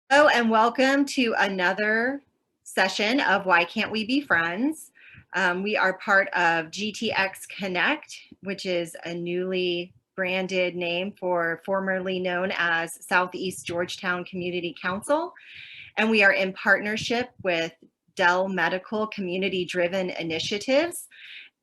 Hello and welcome to another session of Why Can't We Be Friends? We are part of GTX Connect, which is a newly branded name for formerly known as Southeast Georgetown Community Council. And we are in partnership with Dell Medical Community Driven Initiatives.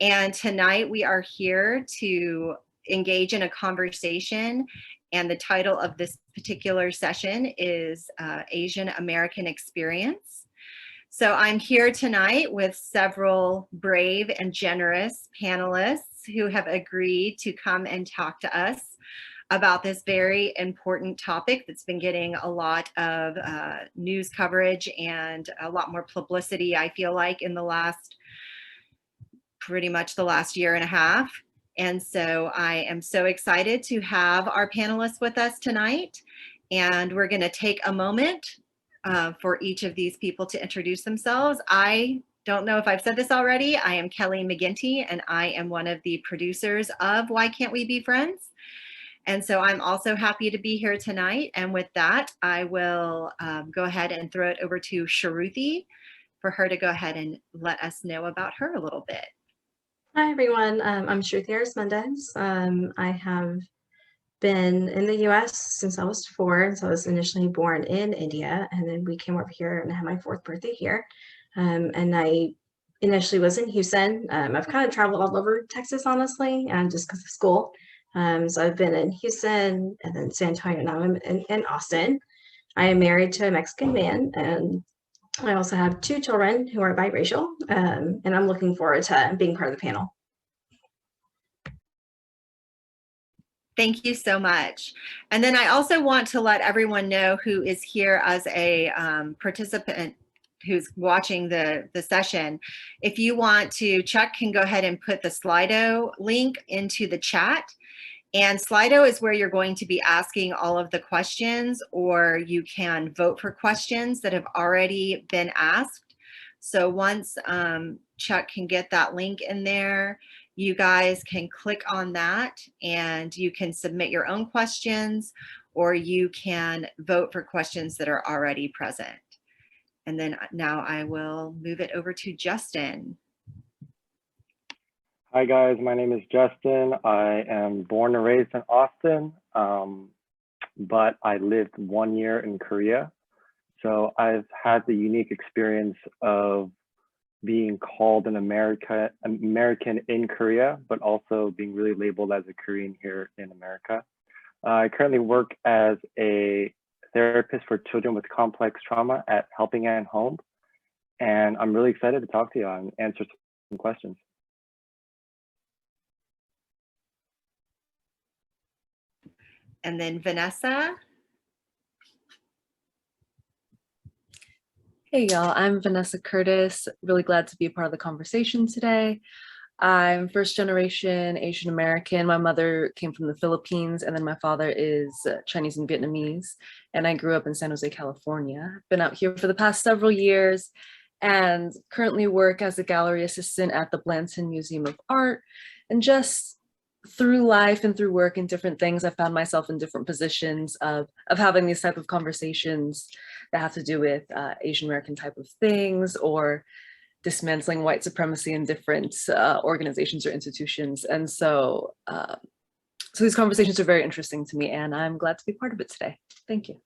And tonight we are here to engage in a conversation, and the title of this particular session is Asian American Experience. So I'm here tonight with several brave and generous panelists who have agreed to come and talk to us about this very important topic that's been getting a lot of news coverage and a lot more publicity, I feel like, in the pretty much the last year and a half. And so I am so excited to have our panelists with us tonight. And we're going to take a moment for each of these people to introduce themselves. I don't know if I've said this already. I am Kelly McGinty, and I am one of the producers of Why Can't We Be Friends? And so I'm also happy to be here tonight. And with that, I will go ahead and throw it over to Sharuthi for her to go ahead and let us know about her a little bit. Hi, everyone. I'm Shruti Mendez. I have been in the U.S. since I was 4. So I was initially born in India, and then we came over here and had my 4th birthday here. And I initially was in Houston. I've kind of traveled all over Texas, honestly, just because of school. So I've been in Houston and then San Antonio, now I'm in Austin. I am married to a Mexican man, and I also have 2 children who are biracial, and I'm looking forward to being part of the panel. Thank you so much. And then I also want to let everyone know who is here as a participant who's watching the session. If you want to, Chuck can go ahead and put the Slido link into the chat. And Slido is where you're going to be asking all of the questions, or you can vote for questions that have already been asked. So once Chuck can get that link in there, you guys can click on that and you can submit your own questions, or you can vote for questions that are already present. And then now I will move it over to Justin. Hi guys, my name is Justin. I am born and raised in Austin, but I lived 1 year in Korea. So I've had the unique experience of being called an American in Korea, but also being really labeled as a Korean here in America. I currently work as a therapist for children with complex trauma at Helping Hand Home. And I'm really excited to talk to you and answer some questions. And then Vanessa. Hey y'all, I'm Vanessa Curtis. Really glad to be a part of the conversation today. I'm first generation Asian American. My mother came from the Philippines, and then my father is Chinese and Vietnamese. And I grew up in San Jose, California. Been out here for the past several years and currently work as a gallery assistant at the Blanton Museum of Art. And just through life and through work and different things, I found myself in different positions of having these type of conversations that have to do with Asian American type of things, or dismantling white supremacy in different organizations or institutions. And so, so these conversations are very interesting to me, and I'm glad to be part of it today. Thank you.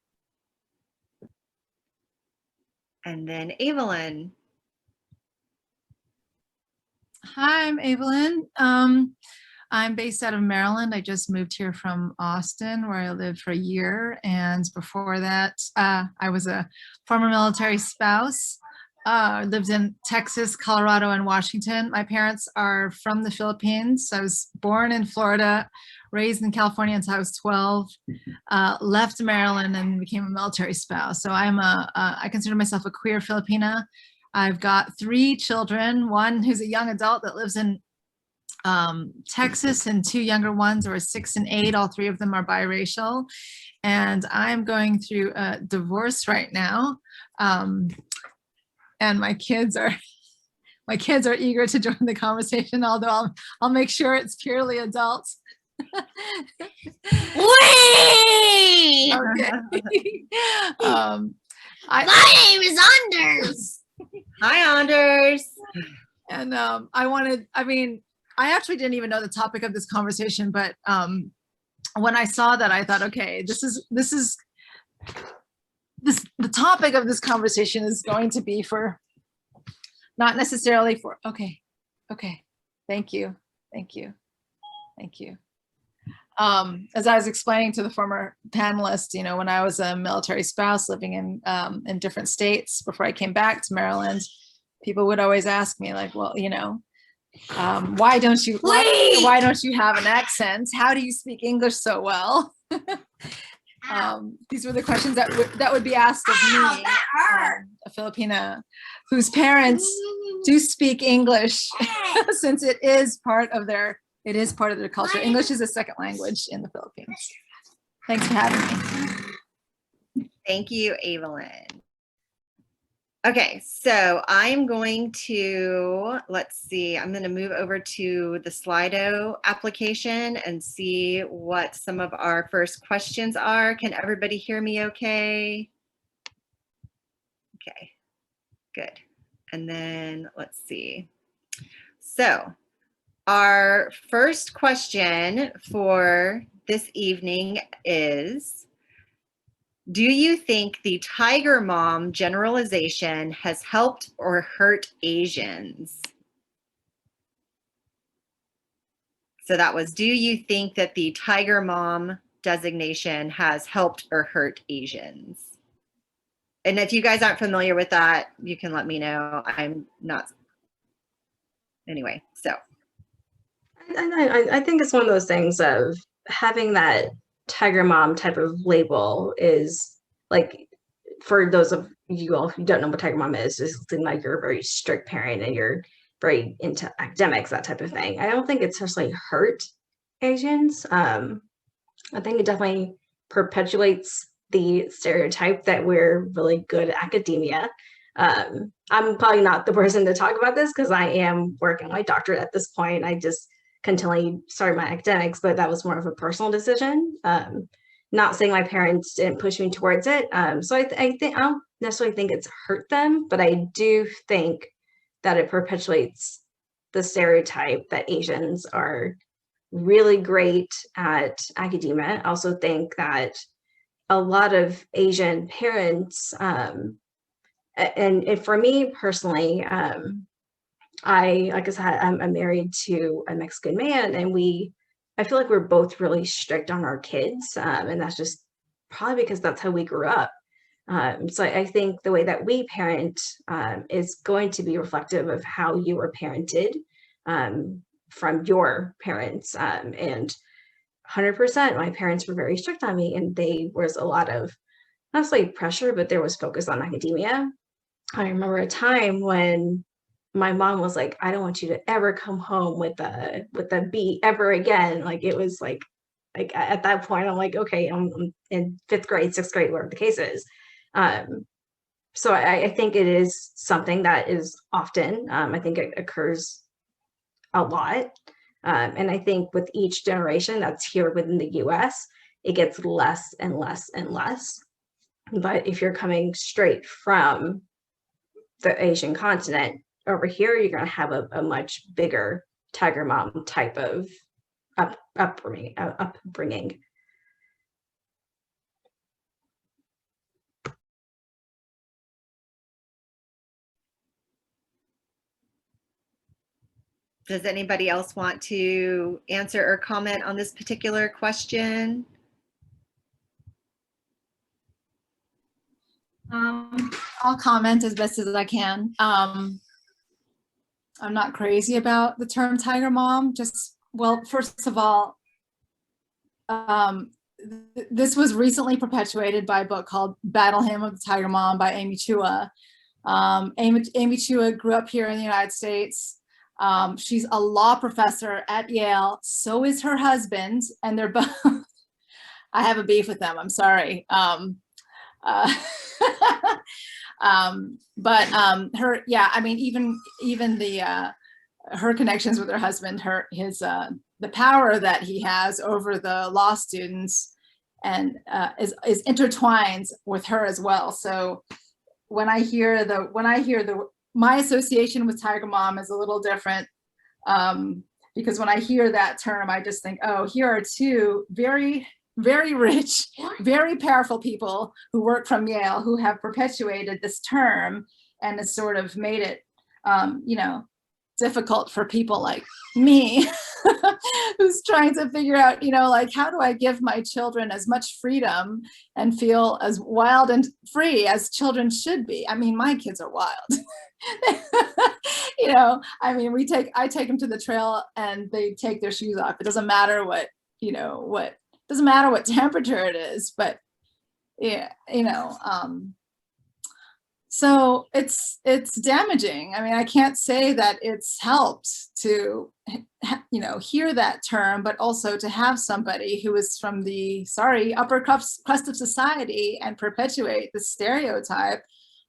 And then Evelyn. Hi, I'm Evelyn. I'm based out of Maryland. I just moved here from Austin, where I lived for a year. And before that, I was a former military spouse. Lived in Texas, Colorado, and Washington. My parents are from the Philippines. I was born in Florida, raised in California until I was 12, left Maryland and became a military spouse. So I consider myself a queer Filipina. I've got 3 children, one who's a young adult that lives in Texas, and 2 younger ones who are 6 and 8. All 3 of them are biracial. And I'm going through a divorce right now. And my kids are eager to join the conversation, although I'll make sure it's purely adults. Whee! Okay. My name is Anders. Hi, Anders. And I actually didn't even know the topic of this conversation, but when I saw that, I thought, okay, the topic of this conversation is going to be for, not necessarily for, okay, thank you. As I was explaining to the former panelist, when I was a military spouse living in different states before I came back to Maryland, people would always ask me like, well, why don't you have an accent? How do you speak English so well? These were the questions that would be asked of me, a Filipina whose parents do speak English since it is part of their culture. English is a second language in the Philippines. Thanks for having me. Thank you, Evelyn. Okay, so I'm going to, let's see, I'm going to move over to the Slido application and see what some of our first questions are. Can everybody hear me okay? Okay, good. And then let's see. So our first question for this evening is, do you think the Tiger Mom generalization has helped or hurt Asians? So that was, do you think that the Tiger Mom designation has helped or hurt Asians? And if you guys aren't familiar with that, you can let me know. I'm not. Anyway, so. I think it's one of those things of having that Tiger Mom type of label is like, for those of you all who don't know what Tiger Mom is, it's like you're a very strict parent and you're very into academics, that type of thing. I don't think it's necessarily hurt Asians. I think it definitely perpetuates the stereotype that we're really good at academia. I'm probably not the person to talk about this because I am working on my doctorate at this point. I just continually started my academics, but that was more of a personal decision. Not saying my parents didn't push me towards it. So I think I don't necessarily think it's hurt them, but I do think that it perpetuates the stereotype that Asians are really great at academia. I also think that a lot of Asian parents, and for me personally, like I said, I'm married to a Mexican man, and I feel like we're both really strict on our kids, and that's just probably because that's how we grew up. So I think the way that we parent is going to be reflective of how you were parented from your parents, and 100%, my parents were very strict on me, and there was a lot of, not necessarily pressure, but there was focus on academia. I remember a time when my mom was like, I don't want you to ever come home with a B ever again. Like, it was like at that point, I'm like, okay, I'm in 5th grade, 6th grade, whatever the case is. So I think it is something that is often, I think it occurs a lot. And I think with each generation that's here within the US, it gets less and less and less. But if you're coming straight from the Asian continent, over here, you're going to have a much bigger Tiger Mom type of upbringing. Does anybody else want to answer or comment on this particular question? I'll comment as best as I can. I'm not crazy about the term Tiger Mom. Well, first of all, this was recently perpetuated by a book called Battle Hymn of the Tiger Mom by Amy Chua. Amy Chua grew up here in the United States. She's a law professor at Yale. So is her husband, and they're both, I have a beef with them, I'm sorry. But her, yeah, I mean, even the her connections with her husband, the power that he has over the law students, and is intertwined with her as well. So when I hear my association with Tiger Mom is a little different, because when I hear that term, I just think, oh, here are two very, very rich, very powerful people who work from Yale who have perpetuated this term and has sort of made it, difficult for people like me who's trying to figure out, like, how do I give my children as much freedom and feel as wild and free as children should be? I mean, my kids are wild. I take them to the trail and they take their shoes off. It doesn't matter doesn't matter what temperature it is, but yeah, so it's damaging. I mean, I can't say that it's helped to, hear that term, but also to have somebody who is from the, upper crust of society and perpetuate the stereotype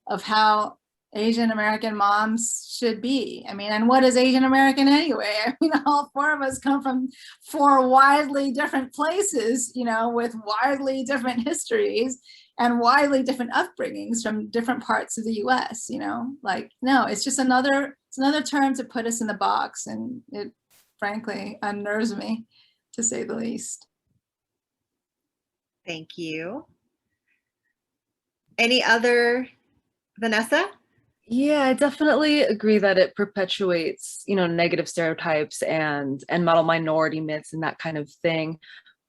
of how Asian American moms should be. I mean, and what is Asian American anyway? I mean, all four of us come from four widely different places, with widely different histories and widely different upbringings from different parts of the US, no, it's just another term to put us in the box. And it frankly unnerves me, to say the least. Thank you. Any other, Vanessa? Yeah, I definitely agree that it perpetuates, negative stereotypes and model minority myths and that kind of thing.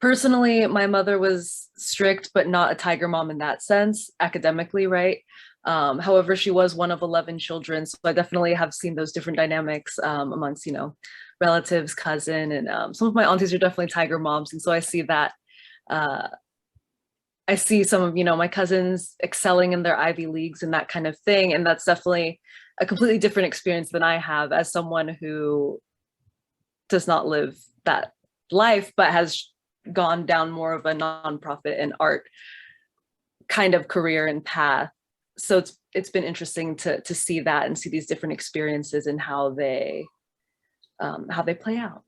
Personally, my mother was strict, but not a Tiger Mom in that sense, academically, right? However, she was one of 11 children, so I definitely have seen those different dynamics amongst, relatives, cousin, and some of my aunties are definitely Tiger Moms, and so I see that. I see some of, my cousins excelling in their Ivy Leagues and that kind of thing, and that's definitely a completely different experience than I have as someone who does not live that life, but has gone down more of a nonprofit and art kind of career and path. So it's been interesting to see that and see these different experiences and how they play out.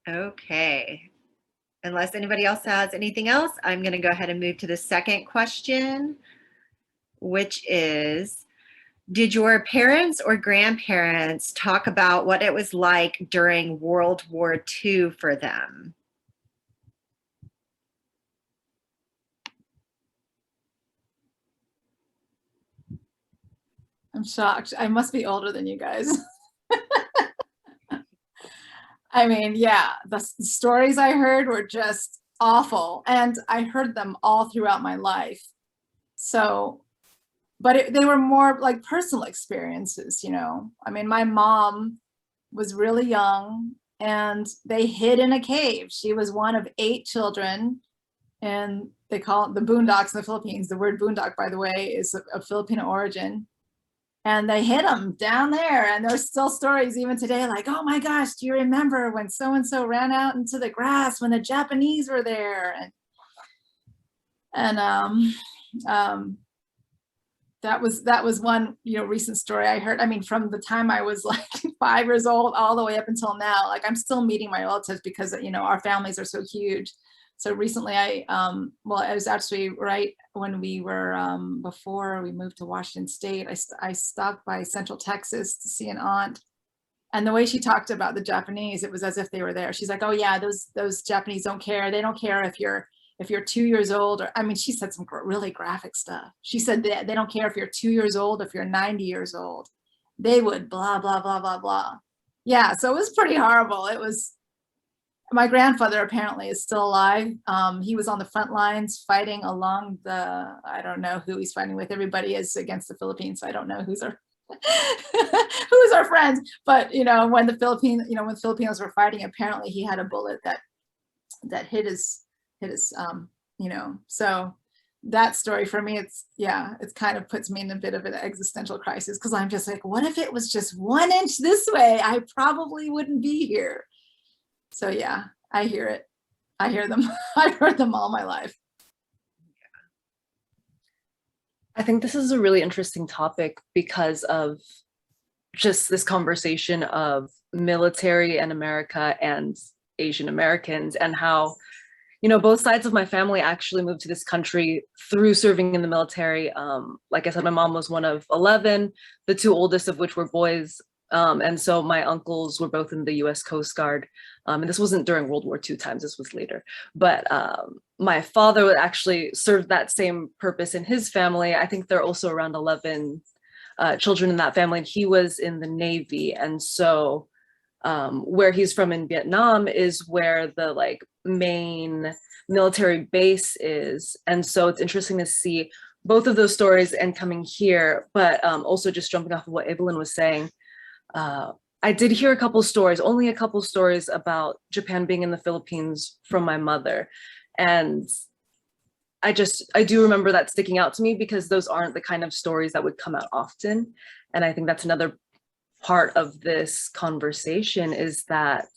Okay. Unless anybody else has anything else, I'm going to go ahead and move to the second question, which is, did your parents or grandparents talk about what it was like during World War II for them? I'm shocked. I must be older than you guys. I mean, yeah, the stories I heard were just awful, and I heard them all throughout my life. So, but they were more like personal experiences, I mean, my mom was really young and they hid in a cave. She was one of 8 children, and they call it the boondocks in the Philippines. The word boondock, by the way, is of Filipino origin. And they hid them down there, and there's still stories even today like, oh my gosh, do you remember when so-and-so ran out into the grass when the Japanese were there? And that was one recent story I heard. I mean, from the time I was like 5 years old all the way up until now, like I'm still meeting my relatives because our families are so huge. So recently I was actually right when we were, before we moved to Washington State, I stopped by Central Texas to see an aunt. And the way she talked about the Japanese, it was as if they were there. She's like, oh yeah, those Japanese don't care. They don't care if you're 2 years old, or, I mean, she said some really graphic stuff. She said that they don't care if you're 2 years old, if you're 90 years old, they would blah, blah, blah, blah, blah. Yeah, so it was pretty horrible. My grandfather apparently is still alive. He was on the front lines fighting along I don't know who he's fighting with. Everybody is against the Philippines, so I don't know who's our friends. But when the Filipinos were fighting, apparently he had a bullet that hit his so that story for me, it's kind of puts me in a bit of an existential crisis, because I'm just like, what if it was just 1 inch this way? I probably wouldn't be here. So yeah, I hear it. I hear them. I've heard them all my life. I think this is a really interesting topic because of just this conversation of military and America and Asian Americans, and how, you know, both sides of my family actually moved to this country through serving in the military. Like I said, my mom was one of 11, the two oldest of which were boys. And so my uncles were both in the US Coast Guard. And this wasn't during World War II times, this was later. But my father would actually serve that same purpose in his family. I think there are also around 11 children in that family, and he was in the Navy. And so where he's from in Vietnam is where the like main military base is. And so it's interesting to see both of those stories and coming here, but also just jumping off of what Evelyn was saying. I did hear a couple stories, only a couple stories about Japan being in the Philippines from my mother. And I do remember that sticking out to me because those aren't the kind of stories that would come out often. And I think that's another part of this conversation, is that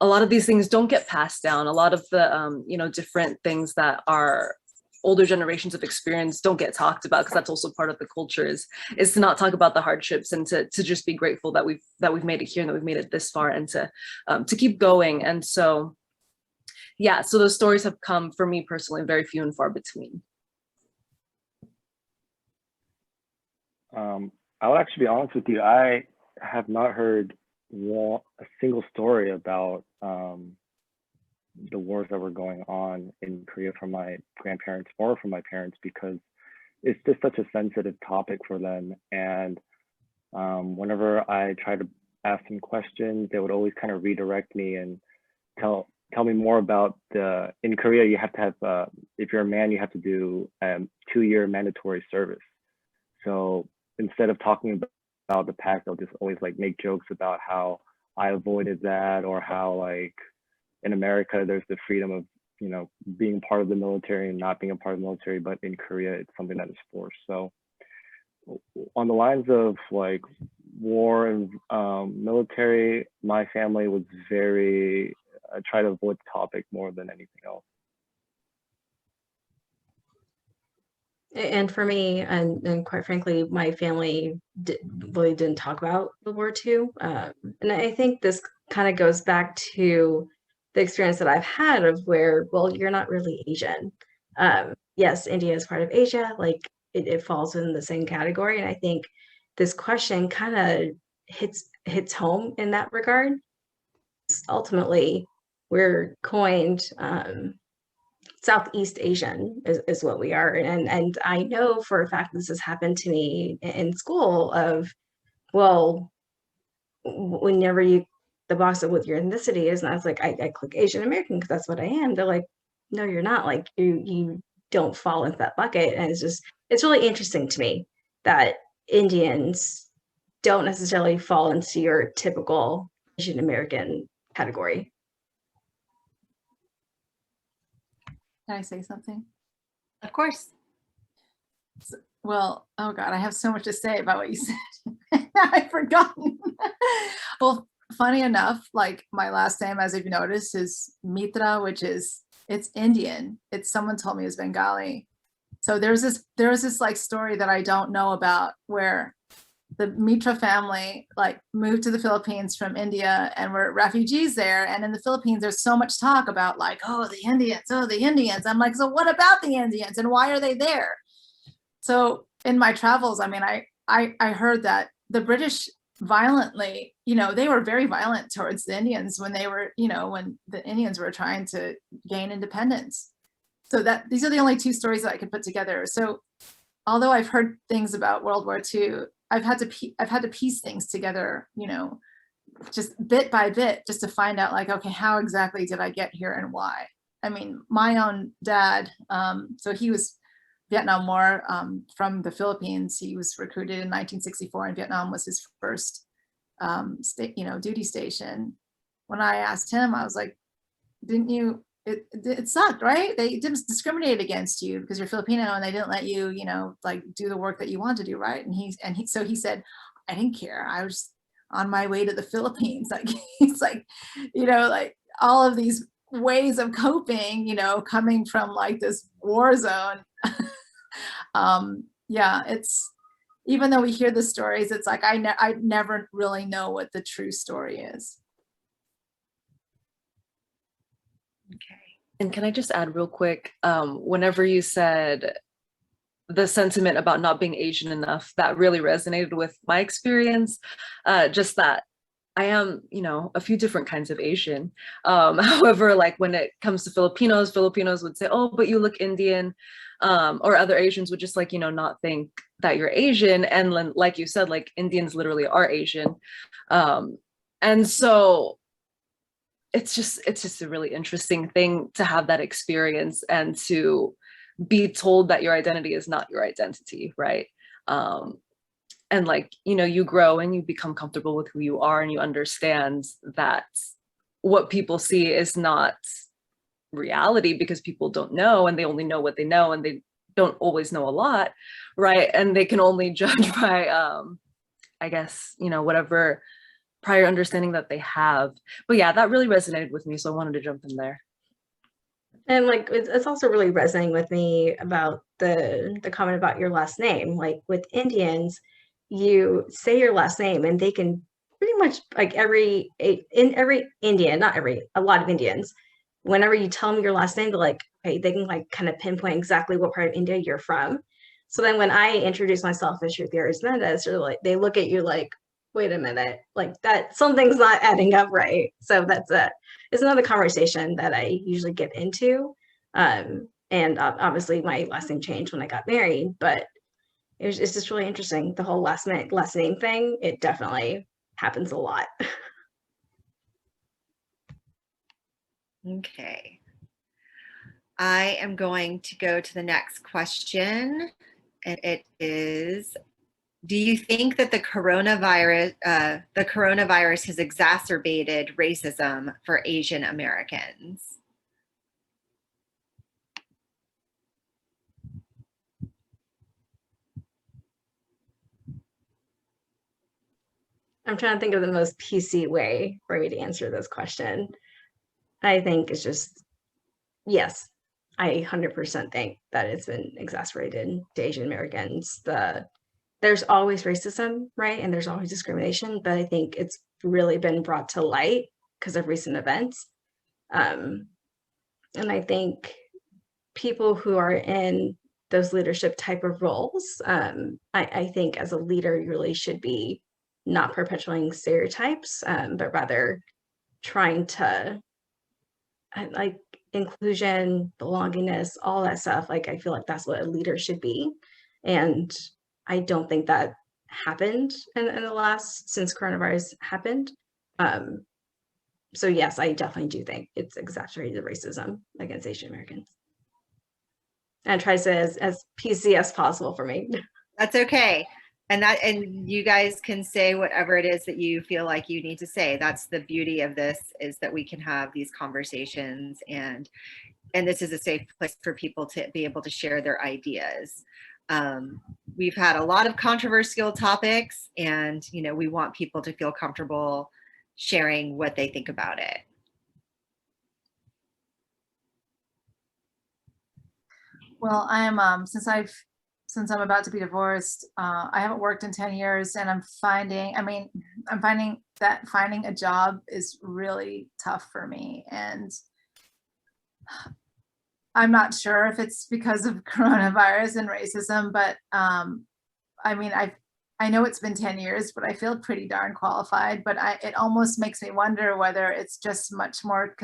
a lot of these things don't get passed down. A lot of the, you know, different things that our older generations of experience don't get talked about, because that's also part of the culture, is to not talk about the hardships, and to just be grateful that we've made it here and that we've made it this far, and to keep going. And so, yeah, so those stories have come, for me personally, very few and far between. I would actually be honest with you. I have not heard a single story about the wars that were going on in Korea from my grandparents or from my parents, because it's just such a sensitive topic for them. And whenever I try to ask them questions, they would always kind of redirect me and tell me more about in Korea, you have to have, if you're a man, you have to do 2-year mandatory service. So instead of talking about the past, they'll just always like make jokes about how I avoided that, or how like in America, there's the freedom of, you know, being part of the military and not being a part of the military, but in Korea, it's something that is forced. So on the lines of like war and military, my family was very, I try to avoid the topic more than anything else. And for me, and quite frankly, my family really didn't talk about World War II. And I think this kind of goes back to the experience that I've had of where, well, you're not really Asian. Yes, India is part of Asia, like it falls in the same category. And I think this question kind of hits home in that regard. Ultimately, we're coined Southeast Asian is what we are. And I know for a fact this has happened to me in school of, well, whenever the box of what your ethnicity is, and I was like, I click Asian American because that's what I am. They're like, no, you're not. Like you don't fall into that bucket. And it's really interesting to me that Indians don't necessarily fall into your typical Asian American category. Can I say something? Of course. Well, oh God, I have so much to say about what you said. I've forgotten. Well, funny enough, like my last name, as you've noticed, is Mitra, which is, it's Indian. It's, someone told me it was Bengali. So there was this like story that I don't know about, where the Mitra family like moved to the Philippines from India and were refugees there. And in the Philippines, there's so much talk about like, oh, the Indians. I'm like, so what about the Indians and why are they there? So in my travels, I mean, I heard that the British violently, you know, they were very violent towards the Indians when they were, you know, when the Indians were trying to gain independence. So that these are the only two stories that I could put together. So although I've heard things about World War II, I've had to piece things together, you know, just bit by bit, just to find out like, okay, how exactly did I get here and why? I mean, my own dad, so he was Vietnam War from the Philippines. He was recruited in 1964, and Vietnam was his first duty station. When I asked him, I was like, didn't you, it sucked, right? They didn't discriminate against you because you're Filipino, and they didn't let you, you know, like do the work that you want to do, right? And he said, I didn't care. I was on my way to the Philippines. Like he's like, you know, like all of these ways of coping, you know, coming from like this war zone. Yeah, it's, even though we hear the stories, it's like I never really know what the true story is. Okay. And can I just add real quick, whenever you said the sentiment about not being Asian enough, that really resonated with my experience. Just that I am, a few different kinds of Asian. However, like when it comes to Filipinos, Filipinos would say, oh, but you look Indian. Or other Asians would just like, not think that you're Asian. And like you said, like Indians literally are Asian. And so it's just a really interesting thing to have that experience and to be told that your identity is not your identity, right? And like, you grow and you become comfortable with who you are and you understand that what people see is not reality because people don't know and they only know what they know and they don't always know a lot, right? And they can only judge by, I guess, whatever prior understanding that they have. But yeah, that really resonated with me, so I wanted to jump in there. And like it's also really resonating with me about the comment about your last name. Like with Indians, you say your last name and they can pretty much like every Indian, not every, a lot of Indians, whenever you tell them your last name, they're like, okay, they can like kind of pinpoint exactly what part of India you're from. So then when I introduce myself as Shruti Mendez, they look at you like, wait a minute, like that something's not adding up right. So it's another conversation that I usually get into. And obviously my last name changed when I got married, but it's just really interesting. The whole last name thing, it definitely happens a lot. Okay. I am going to go to the next question, and it is, do you think that the coronavirus has exacerbated racism for Asian Americans? I'm trying to think of the most PC way for me to answer this question. I think it's just, yes, I 100% think that it's been exacerbated to Asian Americans. There's always racism, right? And there's always discrimination, but I think it's really been brought to light because of recent events. And I think people who are in those leadership type of roles, I think as a leader, you really should be not perpetuating stereotypes, but rather trying to like inclusion, belongingness, all that stuff. Like I feel like that's what a leader should be. And I don't think that happened in the last, since coronavirus happened. So yes, I definitely do think it's exacerbated racism against Asian Americans. And try to say as PC as possible for me. That's okay. And you guys can say whatever it is that you feel like you need to say. That's the beauty of this, is that we can have these conversations, and this is a safe place for people to be able to share their ideas. We've had a lot of controversial topics, and we want people to feel comfortable sharing what they think about it. Well, I am since I'm about to be divorced, I haven't worked in 10 years, and I'm finding that finding a job is really tough for me. And I'm not sure if it's because of coronavirus and racism, but I know it's been 10 years, but I feel pretty darn qualified. But it almost makes me wonder whether it's just much more,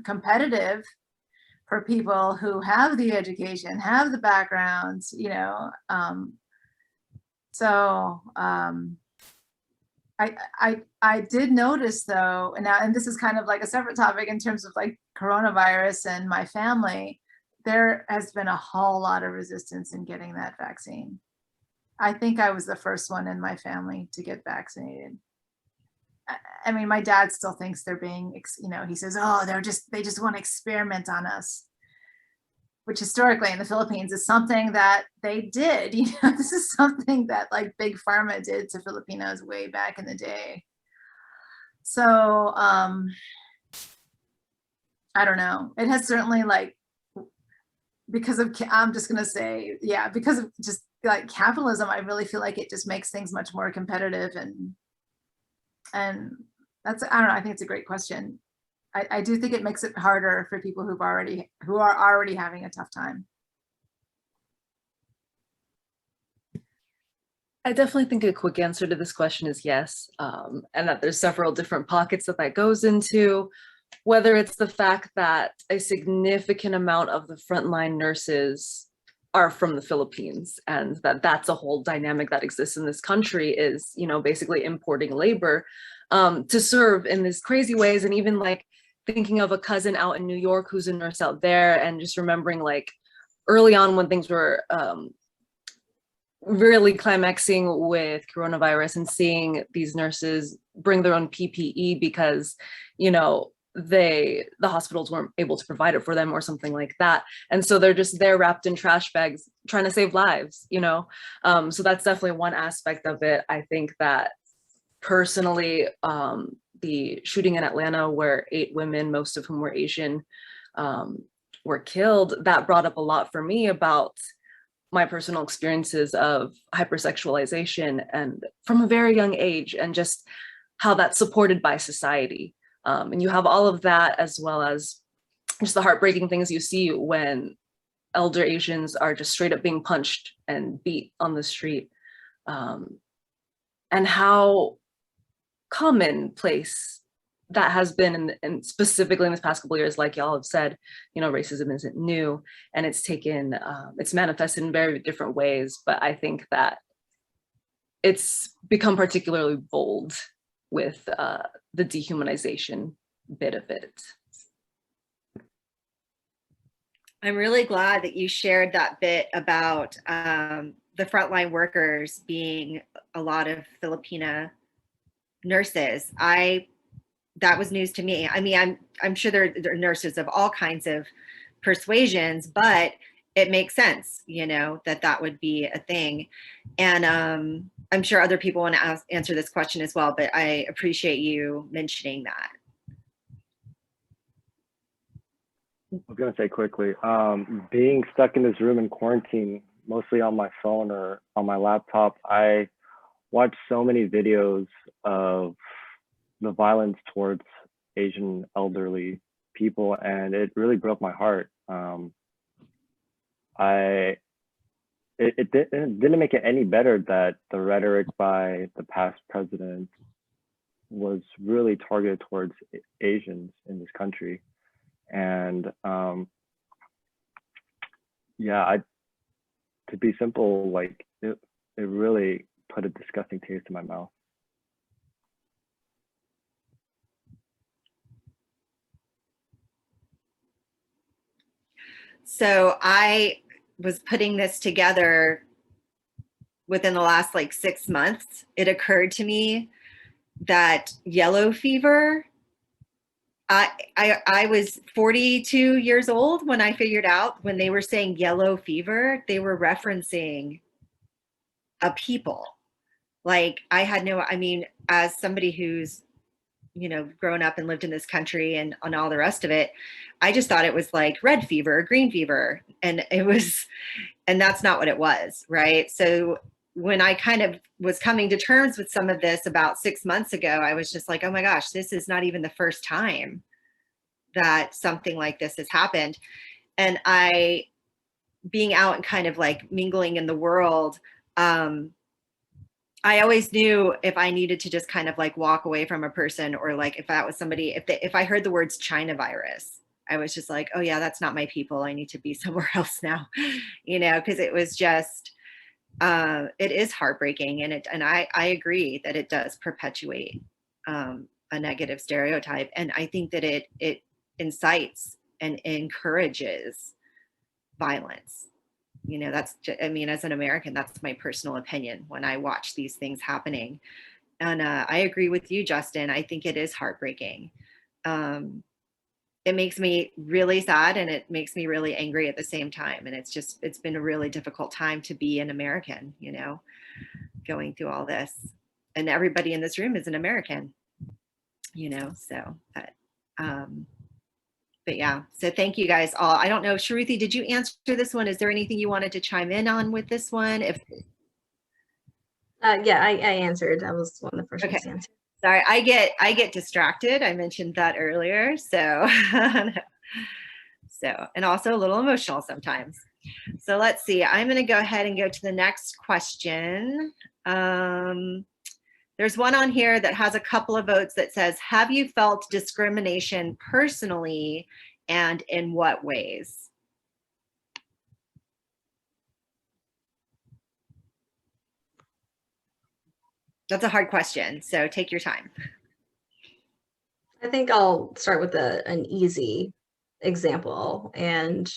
competitive for people who have the education, have the backgrounds, I did notice though, and this is kind of like a separate topic in terms of like coronavirus and my family, there has been a whole lot of resistance in getting that vaccine. I think I was the first one in my family to get vaccinated. I mean, my dad still thinks they're being, he says, oh, they just want to experiment on us, which historically in the Philippines is something that they did. This is something that like Big Pharma did to Filipinos way back in the day. So I don't know. It has certainly because of just like capitalism, I really feel like it just makes things much more competitive, and that's, I don't know, I think it's a great question. I do think it makes it harder for people who are already having a tough time. I definitely think a quick answer to this question is yes, and that there's several different pockets that goes into, whether it's the fact that a significant amount of the frontline nurses are from the Philippines, and that's a whole dynamic that exists in this country is, basically importing labor to serve in these crazy ways. And even like thinking of a cousin out in New York who's a nurse out there, and just remembering like early on when things were really climaxing with coronavirus and seeing these nurses bring their own PPE because, the hospitals weren't able to provide it for them or something like that. And so they're just there wrapped in trash bags trying to save lives, So that's definitely one aspect of it. I think that personally, the shooting in Atlanta where 8 women, most of whom were Asian, were killed, that brought up a lot for me about my personal experiences of hypersexualization and from a very young age, and just how that's supported by society. And you have all of that, as well as just the heartbreaking things you see when elder Asians are just straight up being punched and beat on the street, and how commonplace that has been, and specifically in this past couple of years, like y'all have said, racism isn't new, and it's manifested in very different ways. But I think that it's become particularly bold with the dehumanization bit of it. I'm really glad that you shared that bit about the frontline workers being a lot of Filipina nurses. That was news to me. I mean, I'm sure there are nurses of all kinds of persuasions, but it makes sense, that would be a thing. And I'm sure other people want to answer this question as well, but I appreciate you mentioning that. I was going to say quickly, being stuck in this room in quarantine, mostly on my phone or on my laptop, I watched so many videos of the violence towards Asian elderly people, and it really broke my heart. It didn't make it any better that the rhetoric by the past president was really targeted towards Asians in this country. And to be simple, like it really put a disgusting taste in my mouth. So I was putting this together within the last 6 months. It occurred to me that yellow fever, I was 42 years old when I figured out when they were saying yellow fever, they were referencing a people. As somebody who's, grown up and lived in this country and on all the rest of it, I just thought it was like red fever, green fever. And that's not what it was. Right. So when I kind of was coming to terms with some of this about 6 months ago, I was just like, oh my gosh, this is not even the first time that something like this has happened. And being out and kind of mingling in the world, I always knew if I needed to just kind of walk away from a person, or if that was somebody, if I heard the words China virus, I was just like, oh yeah, that's not my people. I need to be somewhere else now, because it was just, it is heartbreaking. And I agree that it does perpetuate a negative stereotype. And I think that it incites and encourages violence. That's, as an American, that's my personal opinion when I watch these things happening. And I agree with you, Justin. I think it is heartbreaking. It makes me really sad, and it makes me really angry at the same time. And it's been a really difficult time to be an American, going through all this. And everybody in this room is an American, but yeah, so thank you guys all. I don't know, Shruti, did you answer this one? Is there anything you wanted to chime in on with this one? Yeah, I answered. That was one of the first ones to answer. Sorry, I get distracted. I mentioned that earlier. So and also a little emotional sometimes. So let's see. I'm going to go ahead and go to the next question. There's one on here that has a couple of votes that says, have you felt discrimination personally and in what ways? That's a hard question, so take your time. I think I'll start with an easy example. And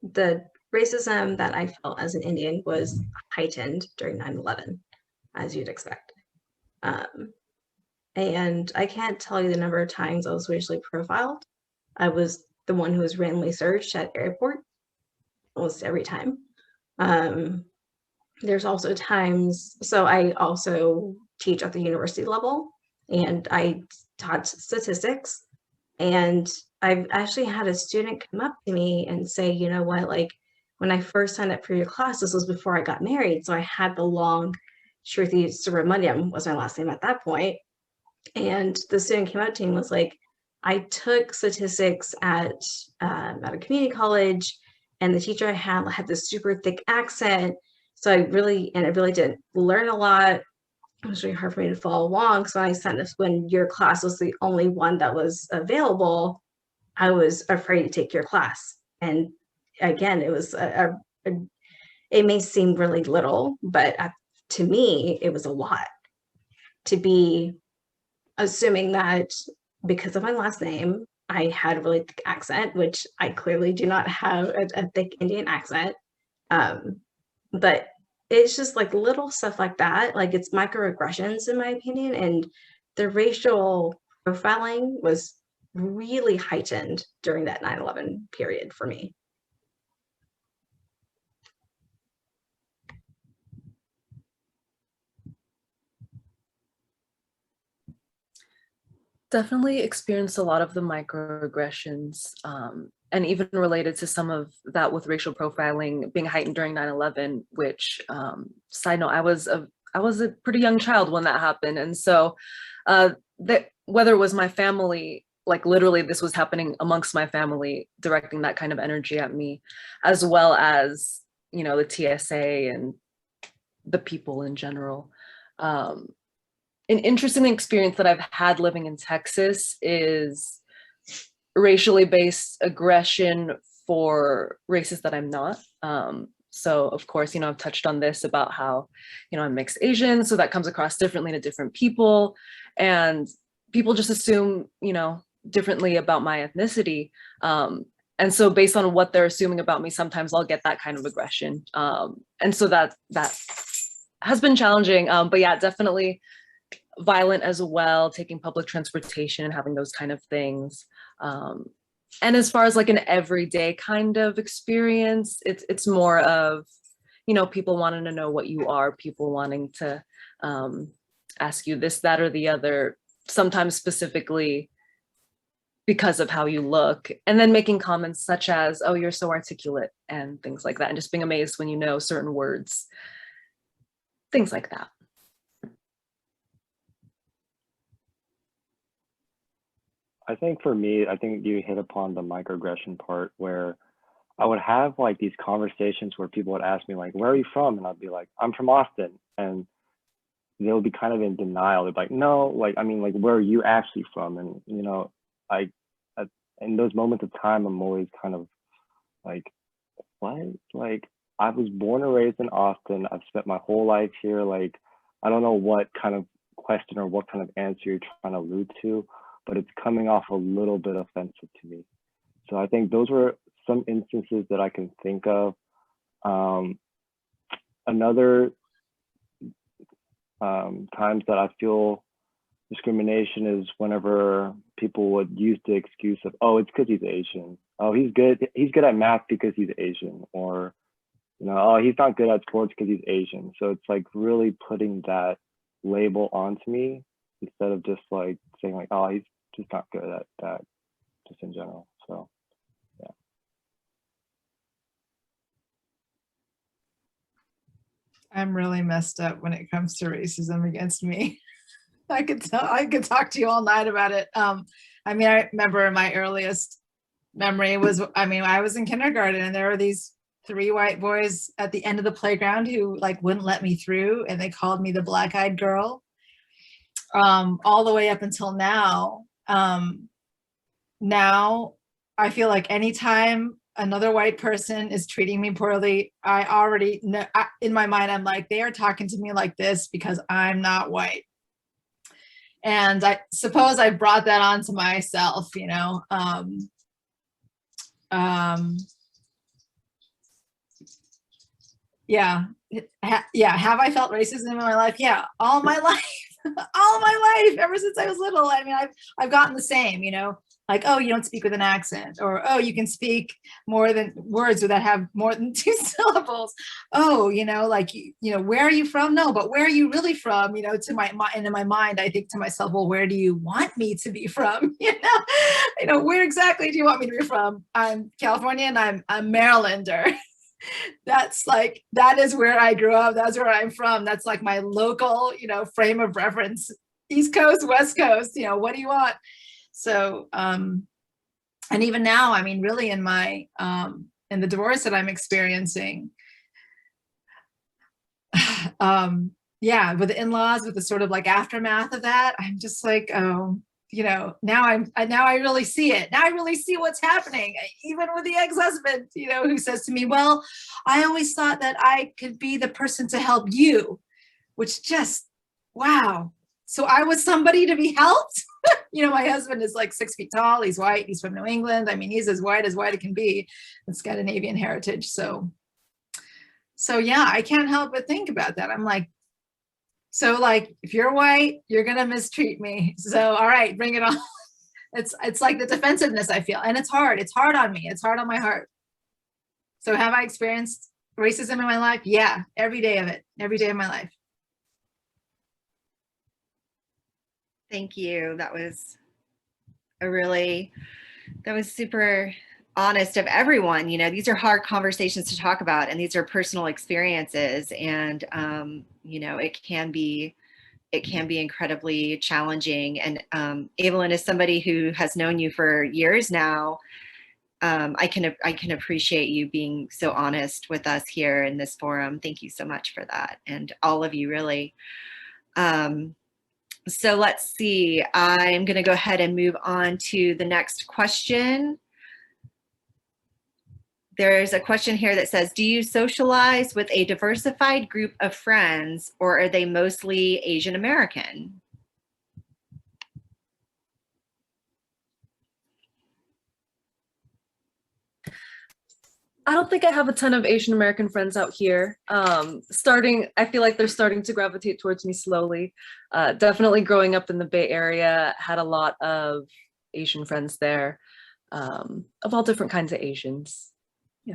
the racism that I felt as an Indian was heightened during 9/11, as you'd expect. And I can't tell you the number of times I was racially profiled. I was the one who was randomly searched at airport almost every time. There's also times, so I also teach at the university level, and I taught statistics. And I've actually had a student come up to me and say, you know what, like when I first signed up for your class, this was before I got married. So I had the long Shruti Subramaniam was my last name at that point. And the student came up to me and was like, I took statistics at a community college, and the teacher I had this super thick accent. So I really didn't learn a lot. It was really hard for me to follow along. So I signed up when your class was the only one that was available. I was afraid to take your class. And again, it was it may seem really little, but to me, it was a lot to be assuming that because of my last name, I had a really thick accent, which I clearly do not have a thick Indian accent. But it's just like little stuff like that. Like it's microaggressions, in my opinion. And the racial profiling was really heightened during that 9/11 period for me. Definitely experienced a lot of the microaggressions, and even related to some of that with racial profiling being heightened during 9/11, which, side note, I was a pretty young child when that happened. And so that whether it was my family, like literally this was happening amongst my family, directing that kind of energy at me, as well as, you know, the TSA and the people in general. An interesting experience that I've had living in Texas is racially based aggression for races that I'm not. So of course, you know, I've touched on this about how, you know, I'm mixed Asian, so that comes across differently to different people. And people just assume, you know, differently about my ethnicity. And so based on what they're assuming about me, sometimes I'll get that kind of aggression. And so that has been challenging. But yeah, definitely violent as well, taking public transportation and having those kind of things. And as far as like an everyday kind of experience, it's more of, you know, people wanting to know what you are, people wanting to ask you this, that, or the other, sometimes specifically because of how you look, and then making comments such as, oh, you're so articulate, and things like that, and just being amazed when you know certain words, things like that. I think for me, I think you hit upon the microaggression part where I would have like these conversations where people would ask me like, where are you from? And I'd be like, I'm from Austin. And they'll be kind of in denial. They're like, no, like, I mean, like, where are you actually from? And, you know, in those moments of time, I'm always kind of like, what? Like, I was born and raised in Austin. I've spent my whole life here. Like, I don't know what kind of question or what kind of answer you're trying to allude to, but it's coming off a little bit offensive to me. So I think those were some instances that I can think of. Another times that I feel discrimination is whenever people would use the excuse of, oh, it's because he's Asian. Oh, he's good at math because he's Asian. Or, you know, oh, he's not good at sports because he's Asian. So it's like really putting that label onto me instead of just like saying like, oh, he's just not good at that, just in general. So yeah. I'm really messed up when it comes to racism against me. I could talk to you all night about it. I mean, I remember my earliest memory was, I mean, I was in kindergarten and there were these 3 white boys at the end of the playground who like wouldn't let me through, and they called me the black-eyed girl. All the way up until now. Now I feel like anytime another white person is treating me poorly, I already know, in my mind, I'm like, they are talking to me like this because I'm not white. And I suppose I brought that on to myself, you know. Yeah. Yeah. Have I felt racism in my life? Yeah. All my life, all my life, ever since I was little. I mean, I've gotten the same, you know, like, oh, you don't speak with an accent, or, oh, you can speak more than words that have more than 2 syllables. Oh, you know, like, you know, where are you from? No, but where are you really from? You know, and in my mind, I think to myself, well, where do you want me to be from? You know, where exactly do you want me to be from? I'm Californian. I'm a Marylander. That's like, that is where I grew up. That's where I'm from. That's like my local, you know, frame of reference. East Coast, West Coast, you know, what do you want? So, and even now, I mean, really in my, in the divorce that I'm experiencing, yeah, with the in-laws, with the sort of like aftermath of that, I'm just like, oh, you know, now I really see it. Now I really see what's happening, even with the ex-husband, you know, who says to me, well, I always thought that I could be the person to help you, which just, wow. So I was somebody to be helped. You know, my husband is like 6 feet tall. He's white. He's from New England. I mean, he's as white it can be with Scandinavian heritage. So yeah, I can't help but think about that. I'm like, so like, if you're white, you're going to mistreat me. So, all right, bring it on. It's like the defensiveness I feel. And it's hard. It's hard on me. It's hard on my heart. So have I experienced racism in my life? Yeah, every day of it, every day of my life. Thank you. That was super honest of everyone. You know, these are hard conversations to talk about, and these are personal experiences, and you know, it can be incredibly challenging. And Evelyn is somebody who has known you for years now. I can appreciate you being so honest with us here in this forum. Thank you so much for that, and all of you, really. So let's see. I'm going to go ahead and move on to the next question. There's a question here that says, do you socialize with a diversified group of friends, or are they mostly Asian American? I don't think I have a ton of Asian American friends out here. I feel like they're starting to gravitate towards me slowly. Definitely growing up in the Bay Area, had a lot of Asian friends there, of all different kinds of Asians. Yeah.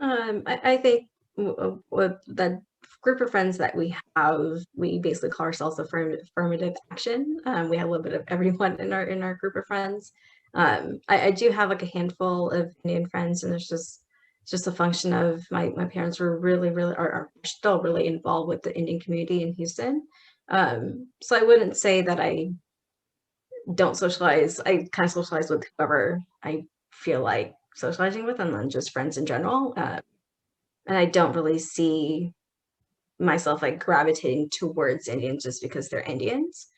I think with the group of friends that we have, we basically call ourselves affirmative action. We have a little bit of everyone in our group of friends. I do have like a handful of Indian friends, and it's just a function of my parents were really are still really involved with the Indian community in Houston. So I wouldn't say that I don't socialize. I kind of socialize with whoever I feel like socializing with, and then just friends in general. And I don't really see myself like gravitating towards Indians just because they're Indians.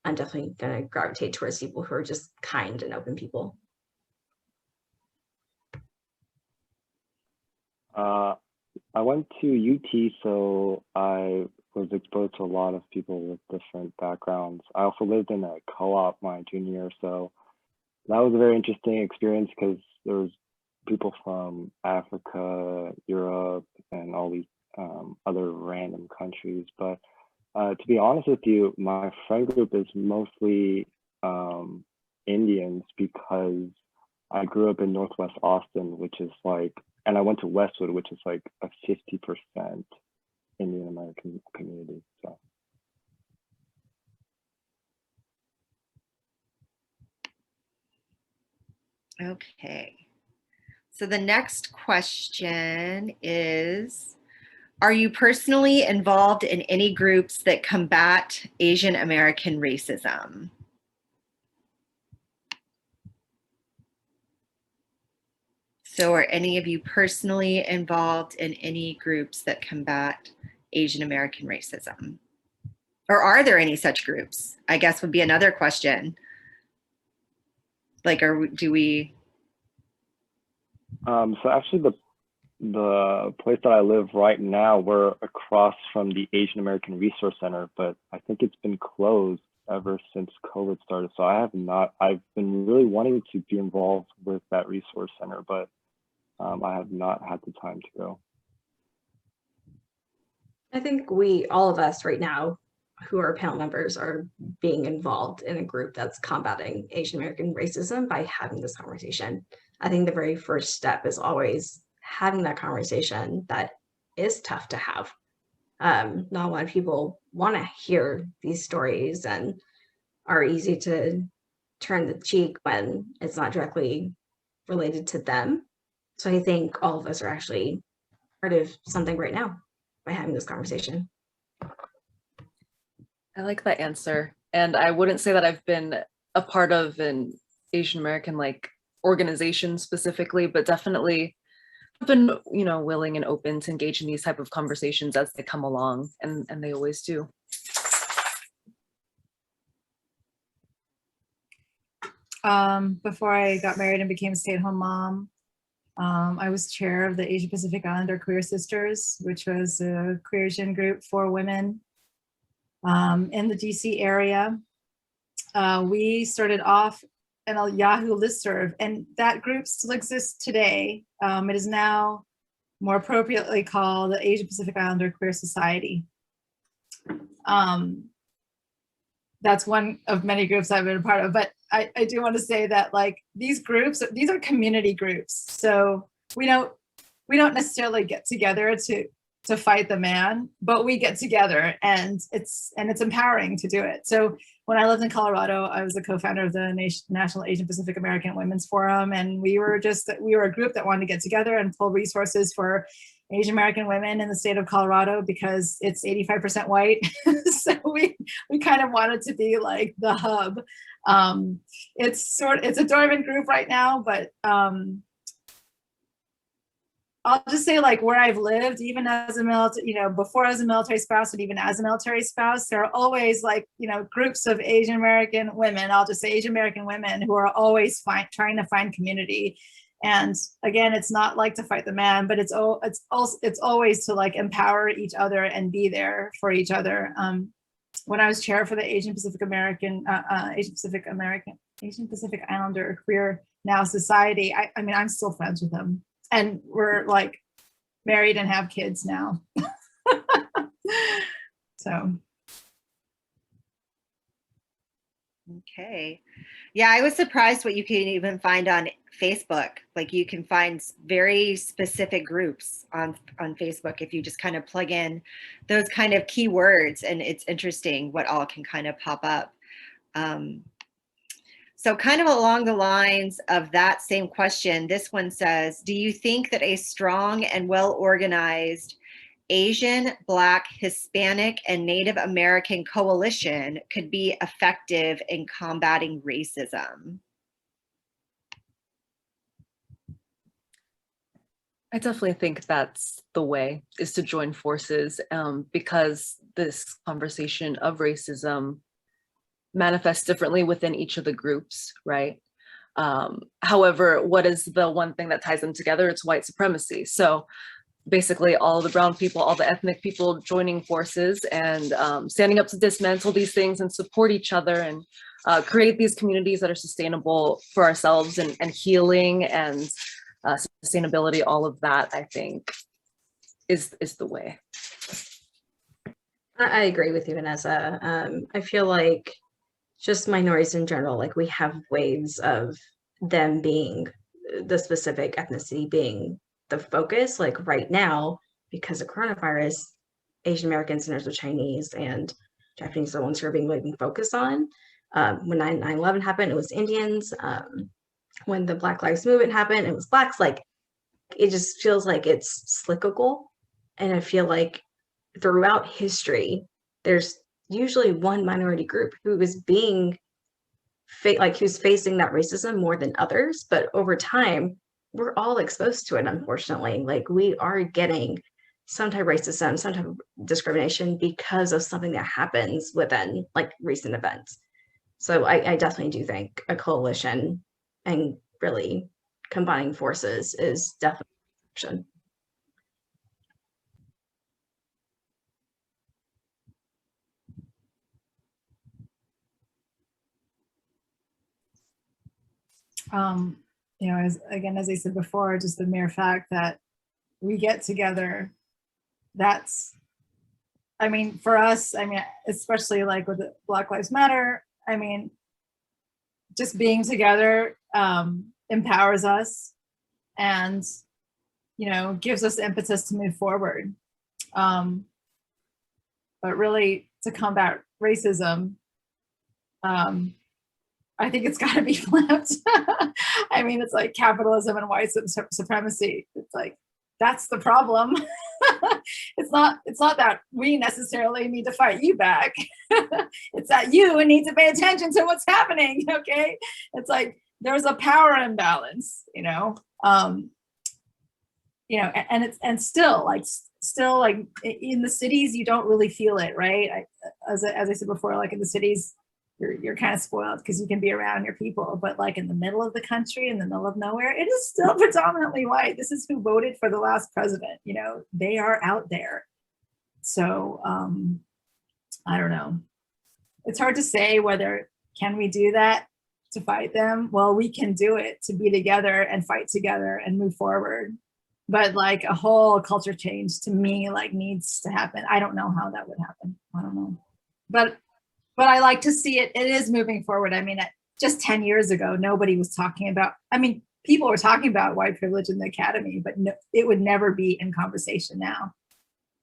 I'm definitely going to gravitate towards people who are just kind and open people. I went to UT, so I was exposed to a lot of people with different backgrounds. I also lived in a co-op my junior year, so that was a very interesting experience because there was people from Africa, Europe, and all these other random countries. But to be honest with you, my friend group is mostly Indians because I grew up in Northwest Austin, which is like, and I went to Westwood, which is like a 50% Indian American community. So. Okay. So the next question is, Are you personally involved in any groups that combat Asian American racism? So are any of you personally involved in any groups that combat Asian American racism? Or are there any such groups? I guess would be another question. Like, do we? So actually the place that I live right now, we're across from the Asian American Resource Center, but I think it's been closed ever since COVID started. So I've been really wanting to be involved with that resource center, but I have not had the time to go. I think all of us right now who are panel members are being involved in a group that's combating Asian American racism by having this conversation. I think the very first step is always having that conversation that is tough to have. Not a lot of people want to hear these stories and are easy to turn the cheek when it's not directly related to them. So I think all of us are actually part of something right now by having this conversation. I like that answer. And I wouldn't say that I've been a part of an Asian American like organization specifically, but definitely I've been, willing and open to engage in these type of conversations as they come along, and they always do. Before I got married and became a stay-at-home mom, I was chair of the Asia Pacific Islander Queer Sisters, which was a queer Asian group for women in the DC area. We started off in a Yahoo listserv, and that group still exists today. It is now more appropriately called the Asia Pacific Islander Queer Society. That's one of many groups I've been a part of, but I do want to say that like these groups, these are community groups. So we don't necessarily get together to fight the man, but we get together and it's empowering to do it. So when I lived in Colorado, I was a co-founder of the National Asian Pacific American Women's Forum. And we were a group that wanted to get together and pull resources for Asian American women in the state of Colorado because it's 85% white. So we kind of wanted to be like the hub. It's a dormant group right now, but I'll just say like where I've lived, even as a military, before as a military spouse and even as a military spouse, there are always like, groups of Asian American women, I'll just say Asian American women who are always trying to find community. And again, it's not like to fight the man, but it's always to like empower each other and be there for each other. When I was chair for the Asian Pacific Islander Queer Now Society, I mean, I'm still friends with them. And we're like married and have kids now. So. Okay. Yeah, I was surprised what you can even find on Facebook. Like you can find very specific groups on Facebook if you just kind of plug in those kind of keywords, and it's interesting what all can kind of pop up. So kind of along the lines of that same question, this one says, do you think that a strong and well-organized Asian, Black, Hispanic, and Native American coalition could be effective in combating racism? I definitely think that's the way, is to join forces, because this conversation of racism manifests differently within each of the groups, right? However, what is the one thing that ties them together? It's white supremacy. So basically all the brown people, all the ethnic people joining forces and standing up to dismantle these things and support each other and create these communities that are sustainable for ourselves and healing and sustainability, all of that, I think, is the way. I agree with you, Vanessa. I feel like just minorities in general, like we have waves of them being the specific ethnicity being the focus. Like right now, because of coronavirus, Asian Americans and there's Chinese and Japanese are the ones who are being focused on. When 9/11 happened, it was Indians. When the Black Lives Movement happened, it was Blacks. Like it just feels like it's cyclical. And I feel like throughout history, there's usually one minority group who is being who's facing that racism more than others. But over time, we're all exposed to it, unfortunately. Like, we are getting some type of racism, some type of discrimination because of something that happens within like recent events. So I definitely do think a coalition and really combining forces is definitely an option. You know, as I said before, just the mere fact that we get together, that's, I mean, for us, I mean, especially like with the Black Lives Matter, I mean, just being together empowers us and, you know, gives us the impetus to move forward. But really, to combat racism, I think it's got to be flipped. I mean, it's like capitalism and white supremacy. It's like, that's the problem. It's not that we necessarily need to fight you back. It's that you need to pay attention to what's happening. Okay. It's like, there's a power imbalance, you know, and still like in the cities, you don't really feel it. Right. As I said before, like in the cities, you're kind of spoiled because you can be around your people, but like in the middle of the country, in the middle of nowhere, it is still predominantly white. This is who voted for the last president. You know, they are out there. So I don't know. It's hard to say whether can we do that to fight them. Well, we can do it to be together and fight together and move forward. But like a whole culture change to me like needs to happen. I don't know how that would happen. I don't know. But I like to see it. It is moving forward. I mean, just 10 years ago, nobody was talking about, I mean, people were talking about white privilege in the academy, but no, it would never be in conversation now.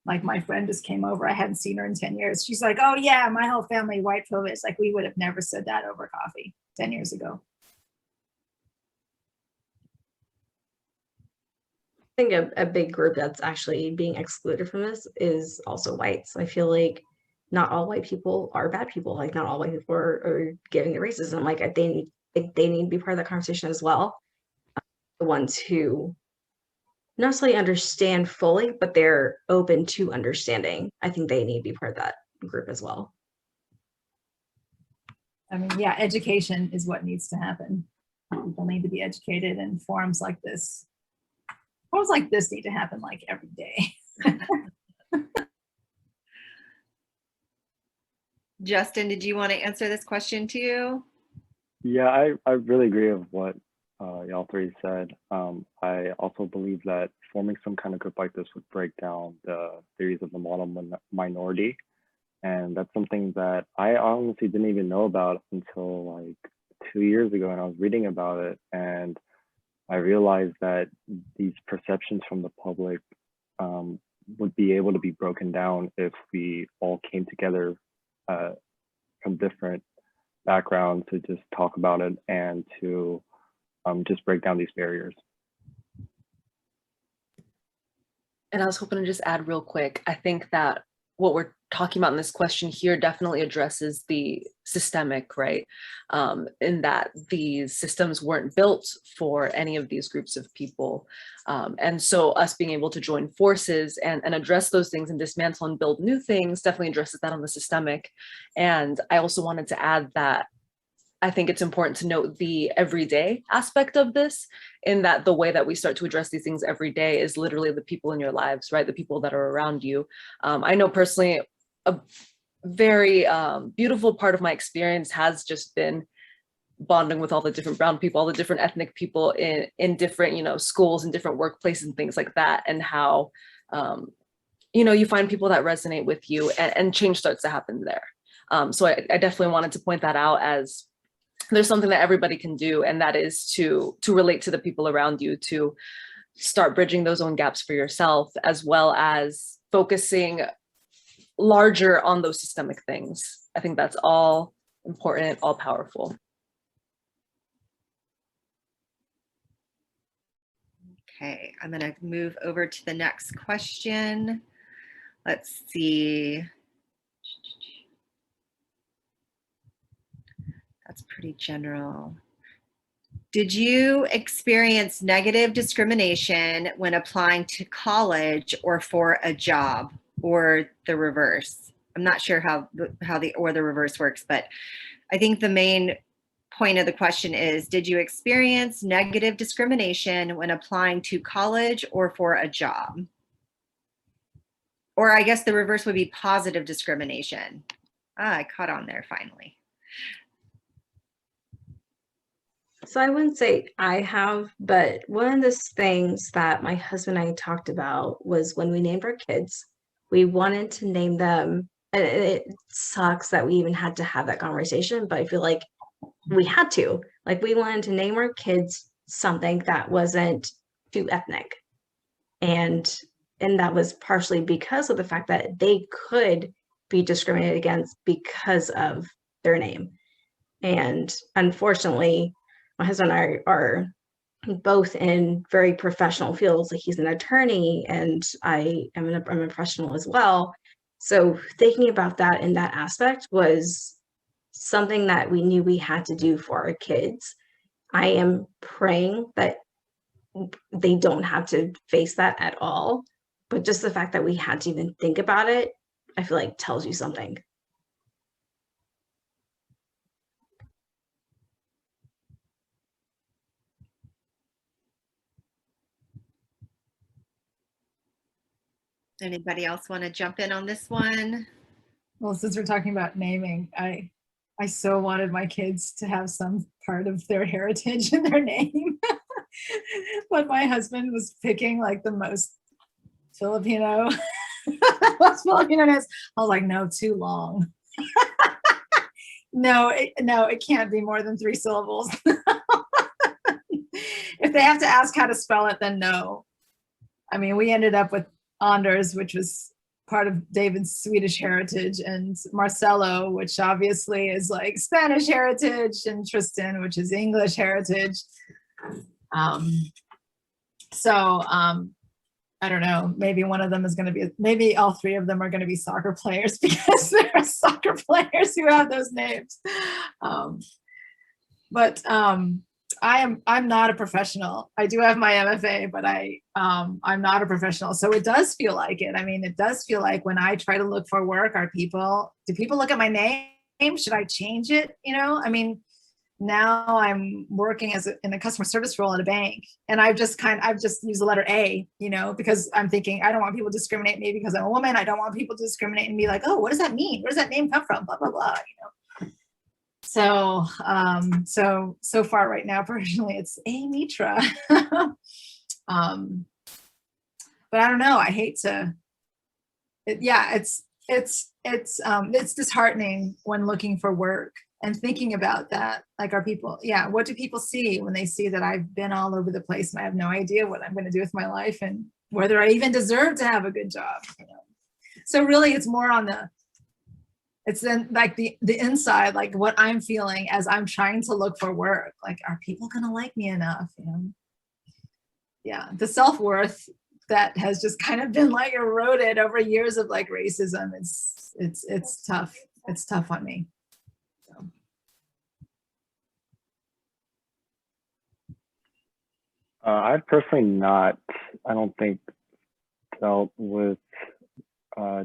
Like my friend just came over. I hadn't seen her in 10 years. She's like, oh yeah, my whole family, white privilege. Like we would have never said that over coffee 10 years ago. I think a big group that's actually being excluded from this is also white. So I feel like not all white people are bad people. Like not all white people are giving the racism. Like they need to be part of that conversation as well. The ones who not necessarily understand fully, but they're open to understanding. I think they need to be part of that group as well. I mean, yeah, education is what needs to happen. People need to be educated, and forums like this need to happen like every day. Justin, did you want to answer this question too? Yeah, I really agree with what y'all three said. I also believe that forming some kind of group like this would break down the theories of the model minority. And that's something that I honestly didn't even know about until like 2 years ago, and I was reading about it. And I realized that these perceptions from the public would be able to be broken down if we all came together from different backgrounds to just talk about it and to just break down these barriers. And I was hoping to just add real quick, I think that what we're talking about in this question here definitely addresses the systemic, right? In that these systems weren't built for any of these groups of people. And so us being able to join forces and address those things and dismantle and build new things definitely addresses that on the systemic. And I also wanted to add that I think it's important to note the everyday aspect of this, in that the way that we start to address these things every day is literally the people in your lives, right? The people that are around you. I know personally, a very beautiful part of my experience has just been bonding with all the different brown people, all the different ethnic people in different, you know, schools and different workplaces and things like that, and how, you know, you find people that resonate with you and change starts to happen there. So I definitely wanted to point that out as there's something that everybody can do, and that is to relate to the people around you, to start bridging those own gaps for yourself, as well as focusing larger on those systemic things. I think that's all important, all powerful. Okay, I'm going to move over to the next question. Let's see. That's pretty general. Did you experience negative discrimination when applying to college or for a job, or the reverse? I'm not sure how the or the reverse works, but I think the main point of the question is, did you experience negative discrimination when applying to college or for a job? Or I guess the reverse would be positive discrimination. I caught on there finally. So I wouldn't say I have, but one of the things that my husband and I talked about was when we named our kids, we wanted to name them, and it sucks that we even had to have that conversation, but I feel like we had to. Like, we wanted to name our kids something that wasn't too ethnic. And that was partially because of the fact that they could be discriminated against because of their name. And unfortunately, my husband and I are both in very professional fields. Like, he's an attorney and I am I'm a professional as well. So thinking about that in that aspect was something that we knew we had to do for our kids. I am praying that they don't have to face that at all. But just the fact that we had to even think about it, I feel like tells you something. Anybody else want to jump in on this one? Well, since we're talking about naming, I so wanted my kids to have some part of their heritage in their name. But my husband was picking like the most Filipino, most Filipino names. I was like, no, too long. No, it can't be more than 3 syllables. If they have to ask how to spell it, then no. I mean, we ended up with Anders, which was part of David's Swedish heritage, and Marcelo, which obviously is like Spanish heritage, and Tristan, which is English heritage. I don't know, maybe one of them is going to be, maybe all 3 of them are going to be soccer players, because there are soccer players who have those names. I'm not a professional. I do have my MFA, but I'm not a professional. So it does feel like it. I mean, it does feel like when I try to look for work, do people look at my name? Should I change it? I mean, now I'm working in a customer service role at a bank, and I've just used the letter A, because I'm thinking, I don't want people to discriminate me because I'm a woman. I don't want people to discriminate and be like, oh, what does that mean? Where does that name come from? Blah, blah, blah, So, so far right now, personally, it's A Mitra. But I don't know. I hate to, it's disheartening when looking for work and thinking about that. Like, what do people see when they see that I've been all over the place and I have no idea what I'm going to do with my life and whether I even deserve to have a good job? So really, it's more on it's then like the inside, like what I'm feeling as I'm trying to look for work. Like, are people going to like me enough? Yeah, the self-worth that has just kind of been like eroded over years of like racism. It's tough. It's tough on me. So. I've personally I don't think, dealt with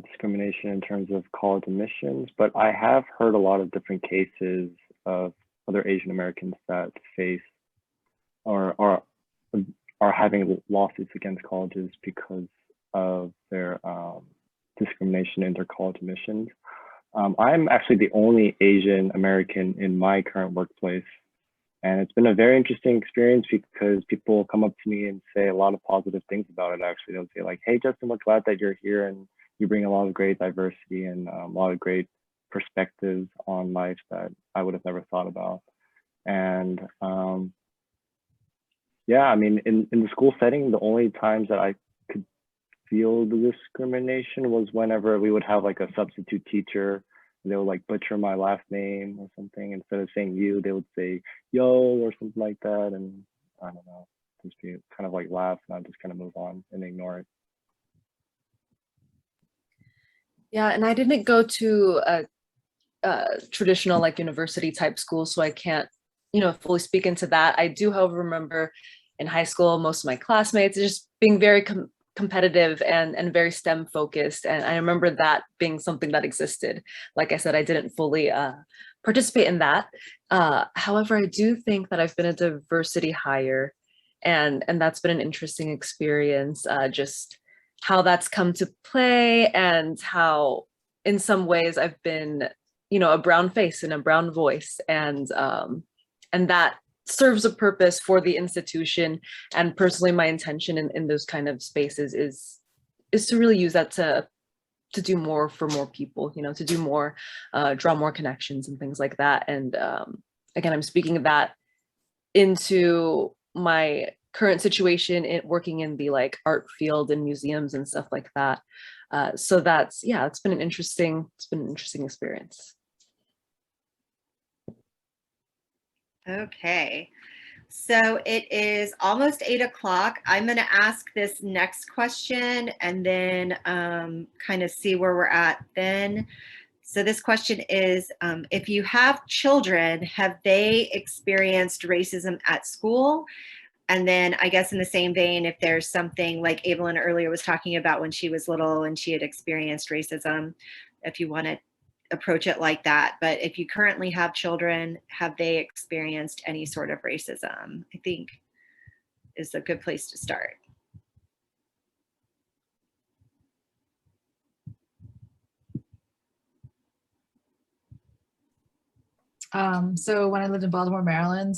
discrimination in terms of college admissions, but I have heard a lot of different cases of other Asian Americans that face or are having lawsuits against colleges because of their discrimination in their college admissions. I'm actually the only Asian American in my current workplace, and it's been a very interesting experience because people come up to me and say a lot of positive things about it. Actually, they'll say like, hey, Justin, we're glad that you're here and you bring a lot of great diversity and a lot of great perspectives on life that I would have never thought about. And yeah, I mean, in the school setting, the only times that I could feel the discrimination was whenever we would have like a substitute teacher. They would like butcher my last name or something. Instead of saying you, they would say yo or something like that. And I don't know. just be kind of like laugh and I'll just kind of move on and ignore it. Yeah, and I didn't go to a traditional like university type school, so I can't, fully speak into that. I do, however, remember in high school, most of my classmates just being very competitive and very STEM focused. And I remember that being something that existed. Like I said, I didn't fully participate in that. However, I do think that I've been a diversity hire, and that's been an interesting experience, just how that's come to play and how in some ways I've been, a brown face and a brown voice, and that serves a purpose for the institution. And personally, my intention in those kind of spaces is to really use that to do more for more people, to do more, draw more connections and things like that. And again, I'm speaking of that into my current situation in working in the like art field and museums and stuff like that. So that's, yeah, it's been an interesting experience. Okay. So it is almost 8 o'clock. I'm going to ask this next question and then kind of see where we're at then. So this question is, if you have children, have they experienced racism at school? And then I guess in the same vein, if there's something like Evelyn earlier was talking about when she was little and she had experienced racism, if you want to approach it like that. But if you currently have children, have they experienced any sort of racism? I think is a good place to start. So when I lived in Baltimore, Maryland,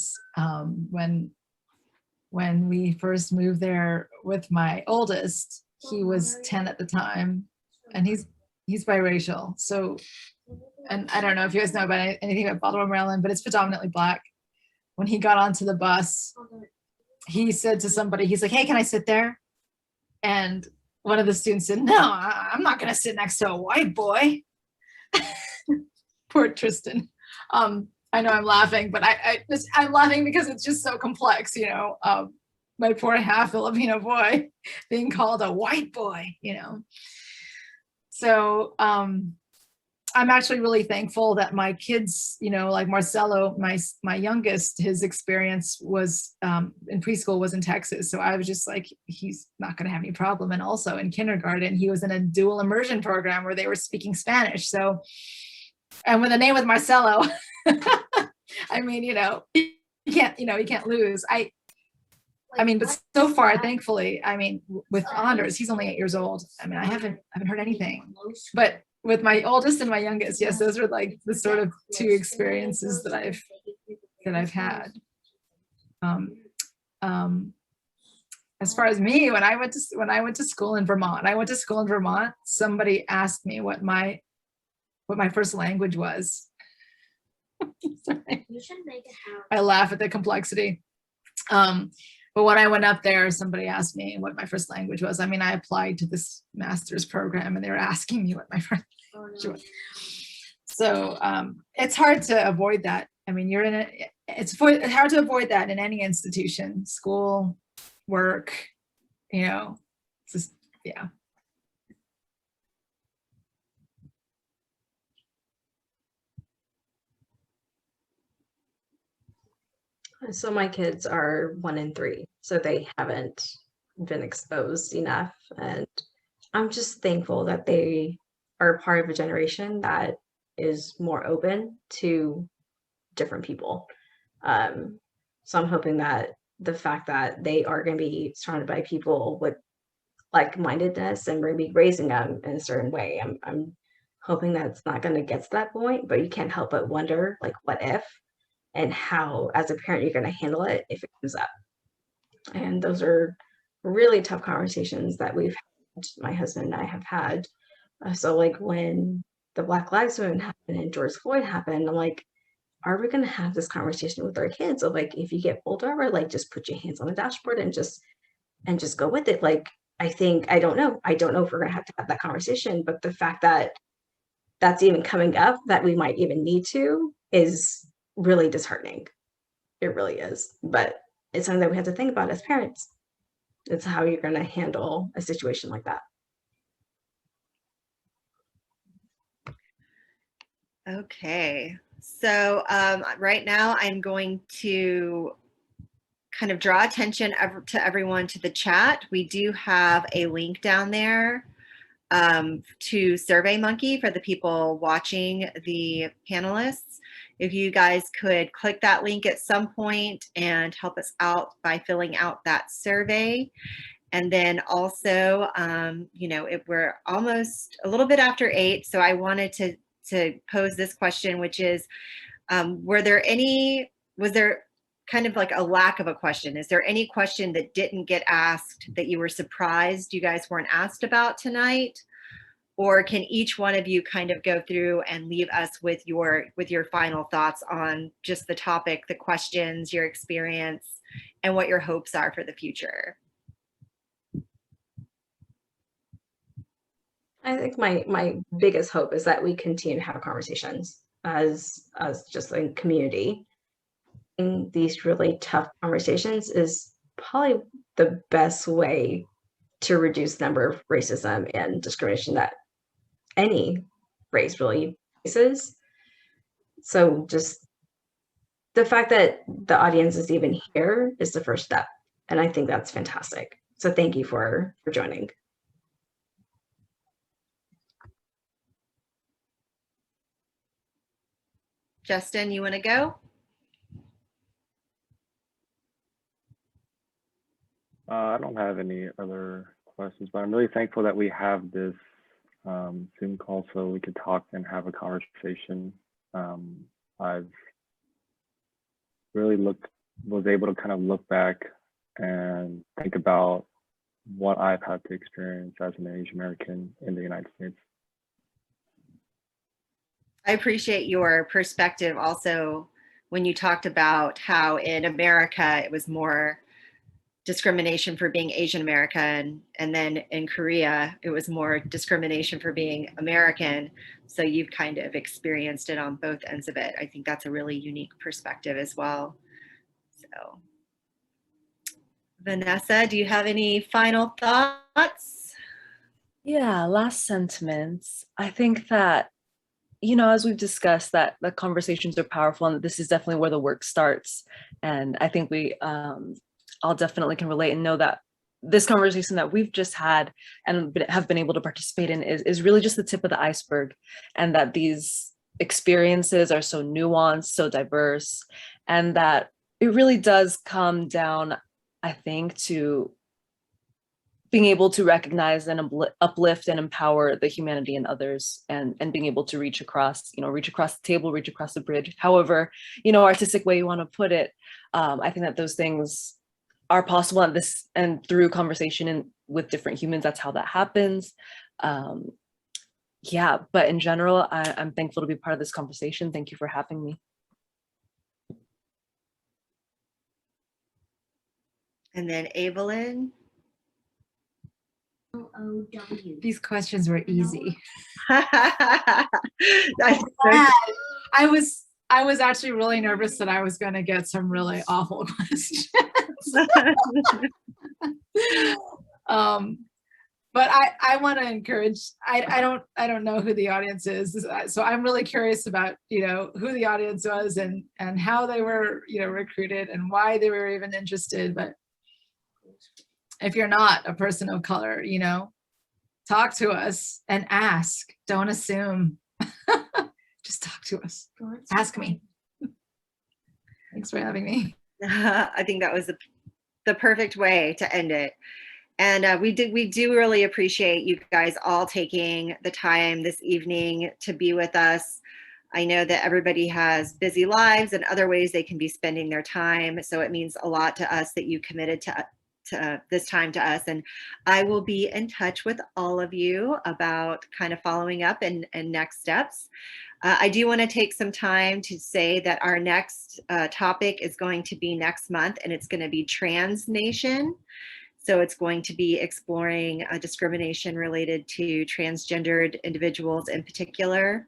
when we first moved there with my oldest, he was 10 at the time, and he's biracial. So, and I don't know if you guys know about anything about Baltimore, Maryland, but it's predominantly Black. When he got onto the bus, he said to somebody, he's like, "Hey, can I sit there?" And one of the students said, "No, I'm not going to sit next to a white boy." Poor Tristan. I know I'm laughing, but I'm laughing because it's just so complex, my poor half Filipino boy being called a white boy, So I'm actually really thankful that my kids, like Marcelo, my youngest, his experience was in preschool was in Texas. So I was just like, he's not going to have any problem. And also in kindergarten, he was in a dual immersion program where they were speaking Spanish. So, and when the name was Marcelo, I mean, you can't lose. I mean, but so far, thankfully, I mean, with Anders, he's only 8 years old. I mean, I haven't heard anything, but with my oldest and my youngest, yes, those are like the sort of two experiences that I've had. As far as me, when I went to school in Vermont, somebody asked me what my first language was. I laugh at the complexity. But when I went up there, somebody asked me what my first language was. I mean, I applied to this master's program and they were asking me what my first language was. So it's hard to avoid that. I mean, it's hard to avoid that in any institution, school, work, it's just, yeah. So my kids are 1 and 3, so they haven't been exposed enough. And I'm just thankful that they are part of a generation that is more open to different people. So I'm hoping that the fact that they are going to be surrounded by people with like-mindedness and maybe raising them in a certain way. I'm hoping that it's not going to get to that point, but you can't help but wonder, like, what if? And how, as a parent, you're going to handle it if it comes up. And those are really tough conversations that my husband and I have had. So like when the Black Lives Matter happened and George Floyd happened, I'm like, are we going to have this conversation with our kids of like, if you get pulled over, like just put your hands on the dashboard and just go with it? Like, I don't know if we're going to have that conversation, but the fact that that's even coming up, that we might even need to, is really disheartening. It really is. But it's something that we have to think about as parents. It's how you're going to handle a situation like that. Okay, so right now I'm going to kind of draw attention to everyone to the chat. We do have a link down there to SurveyMonkey for the people watching the panelists. If you guys could click that link at some point and help us out by filling out that survey. And then also, you know, we're almost a little bit after 8, so I wanted to pose this question, which is, was there kind of like a lack of a question? Is there any question that didn't get asked that you were surprised you guys weren't asked about tonight? Or can each one of you kind of go through and leave us with your final thoughts on just the topic, the questions, your experience, and what your hopes are for the future? I think my biggest hope is that we continue to have conversations as just a community. And these really tough conversations is probably the best way to reduce the number of racism and discrimination that any race really faces. So just the fact that the audience is even here is the first step. And I think that's fantastic. So thank you for joining. Justin, you want to go? I don't have any other questions, but I'm really thankful that we have this Zoom call so we could talk and have a conversation. I've really was able to kind of look back and think about what I've had to experience as an Asian American in the United States. I appreciate your perspective also when you talked about how in America it was more discrimination for being Asian American, and then in Korea it was more discrimination for being American. So you've kind of experienced it on both ends of it. I think that's a really unique perspective as well. So Vanessa, do you have any final thoughts? Yeah, last sentiments. I think that, you know, as we've discussed, that the conversations are powerful, and this is definitely where the work starts. And I think we all definitely can relate and know that this conversation that we've just had and have been able to participate in is really just the tip of the iceberg, and that these experiences are so nuanced, so diverse, and that it really does come down, I think, to being able to recognize and uplift and empower the humanity in others, and being able to reach across the table, reach across the bridge, however, artistic way you want to put it. I think that those things are possible, and through conversation and with different humans, that's how that happens. Yeah, but in general, I'm thankful to be part of this conversation. Thank you for having me. And then Evelyn. These questions were easy. That's I was actually really nervous that I was going to get some really awful questions. But I want to encourage, I don't know who the audience is. So I'm really curious about, who the audience was and how they were, recruited and why they were even interested. But if you're not a person of color, talk to us and ask, don't assume. Just talk to us. Ask me. Thanks for having me. I think that was the perfect way to end it. And we do really appreciate you guys all taking the time this evening to be with us. I know that everybody has busy lives and other ways they can be spending their time. So it means a lot to us that you committed to this time to us. And I will be in touch with all of you about kind of following up and next steps. I do want to take some time to say that our next topic is going to be next month, and it's going to be Trans Nation. So it's going to be exploring discrimination related to transgendered individuals in particular.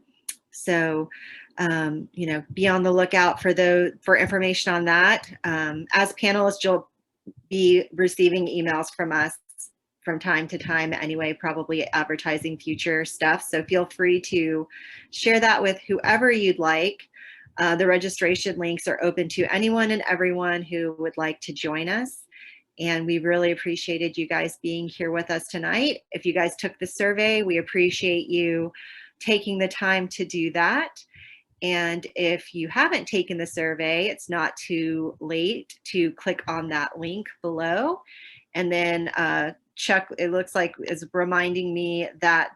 So, be on the lookout for information on that. As panelists, you'll be receiving emails from us from time to time anyway, probably advertising future stuff. So feel free to share that with whoever you'd like. The registration links are open to anyone and everyone who would like to join us. And we really appreciated you guys being here with us tonight. If you guys took the survey, we appreciate you taking the time to do that. And if you haven't taken the survey, it's not too late to click on that link below. And then Chuck, it looks like, is reminding me that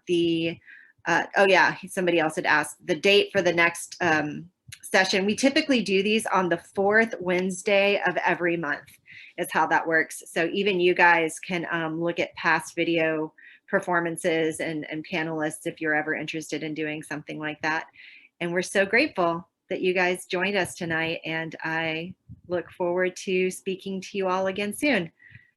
somebody else had asked the date for the next session. We typically do these on the 4th Wednesday of every month is how that works. So even you guys can look at past video performances and panelists if you're ever interested in doing something like that. And we're so grateful that you guys joined us tonight, and I look forward to speaking to you all again soon.